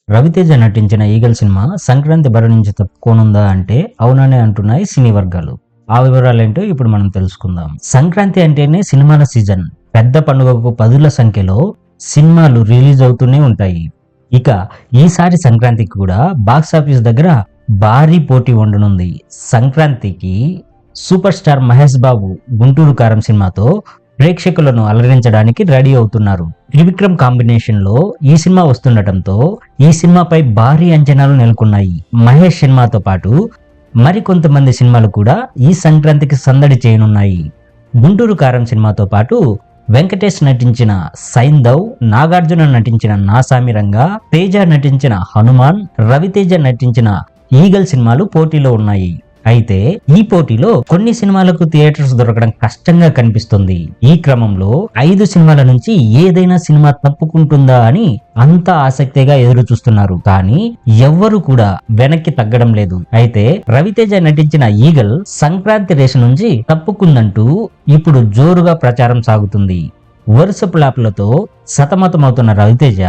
రవితేజ నటించిన eagle cinema Sankranti బరి నుంచి తప్పుకోనుందా అంటే అవుననే అంటున్నాయి సినీ వర్గాలు. ఆ వివరాలేంటో ఇప్పుడు మనం తెలుసుకుందాం. సంక్రాంతి అంటేనే సినిమాల సీజన్. పెద్ద పండుగకు పదుల సంఖ్యలో సినిమాలు రిలీజ్ అవుతూనే ఉంటాయి. ఇక ఈసారి సంక్రాంతికి కూడా బాక్సాఫీస్ దగ్గర భారీ పోటీ ఉండనుంది. సంక్రాంతికి సూపర్ స్టార్ మహేష్ బాబు గుంటూరు కారం సినిమాతో ప్రేక్షకులను అలరించడానికి రెడీ అవుతున్నారు. త్రివిక్రమ్ కాంబినేషన్ లో ఈ సినిమా వస్తుండటంతో ఈ సినిమాపై భారీ అంచనాలు నెలకొన్నాయి. మహేష్ సినిమాతో పాటు మరికొంతమంది సినిమాలు కూడా ఈ సంక్రాంతికి సందడి చేయనున్నాయి. గుంటూరు కారం సినిమాతో పాటు వెంకటేష్ నటించిన సైంధవ్, నాగార్జున నటించిన నాసామిరంగా, తేజ నటించిన హనుమాన్, రవితేజ నటించిన ఈగల్ సినిమాలు పోటీలో ఉన్నాయి. అయితే ఈ పోటీలో కొన్ని సినిమాలకు థియేటర్స్ దొరకడం కష్టంగా కనిపిస్తుంది. ఈ క్రమంలో 5 సినిమాల నుంచి ఏదైనా సినిమా తప్పుకుంటుందా అని అంతా ఆసక్తిగా ఎదురు చూస్తున్నారు. కానీ ఎవ్వరు కూడా వెనక్కి తగ్గడం లేదు. అయితే రవితేజ నటించిన ఈగల్ సంక్రాంతి రేసు నుంచి తప్పుకుందంటూ ఇప్పుడు జోరుగా ప్రచారం సాగుతుంది. వరుస ఫ్లాపులతో సతమతమవుతున్న రవితేజ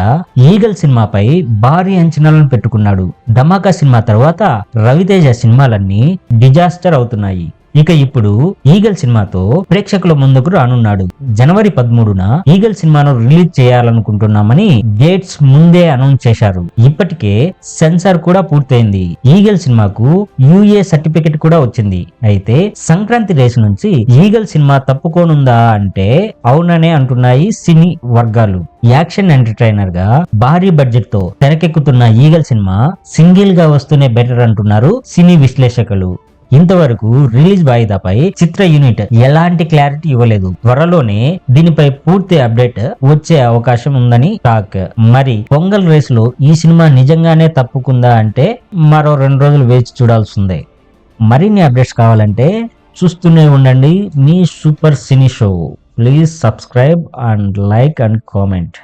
ఈగల్ సినిమాపై భారీ అంచనాలను పెట్టుకున్నాడు. ధమాకా సినిమా తర్వాత రవితేజ సినిమాలన్నీ డిజాస్టర్ అవుతున్నాయి. ఇక ఇప్పుడు ఈగల్ సినిమాతో ప్రేక్షకుల ముందుకు రానున్నాడు. జనవరి 13న ఈగల్ సినిమాను రిలీజ్ చేయాలనుకుంటున్నామని డేట్స్ ముందే అనౌన్స్ చేశారు. ఇప్పటికే సెన్సార్ కూడా పూర్తయింది. ఈగల్ సినిమాకు యుఏ సర్టిఫికెట్ కూడా వచ్చింది. అయితే సంక్రాంతి రేసు నుంచి ఈగల్ సినిమా తప్పుకోనుందా అంటే అవుననే అంటున్నాయి సినీ వర్గాలు. యాక్షన్ ఎంటర్టైనర్ గా భారీ బడ్జెట్ తో తెరకెక్కుతున్న ఈగల్ సినిమా సింగిల్ గా వస్తూనే బెటర్ అంటున్నారు సినీ విశ్లేషకులు. ఇంతవరకు రిలీజ్ వాయిదాపై చిత్ర యూనిట్ ఎలాంటి క్లారిటీ ఇవ్వలేదు. త్వరలోనే దీనిపై పూర్తి అప్డేట్ వచ్చే అవకాశం ఉందని టాక్. మరి పొంగల్ రేసులో ఈ సినిమా నిజంగానే తప్పుకుందా అంటే మరో 2 రోజులు వేచి చూడాల్సిందే. మరిన్ని అప్డేట్స్ కావాలంటే చూస్తూనే ఉండండి మీ super cine show. Please subscribe and like and comment.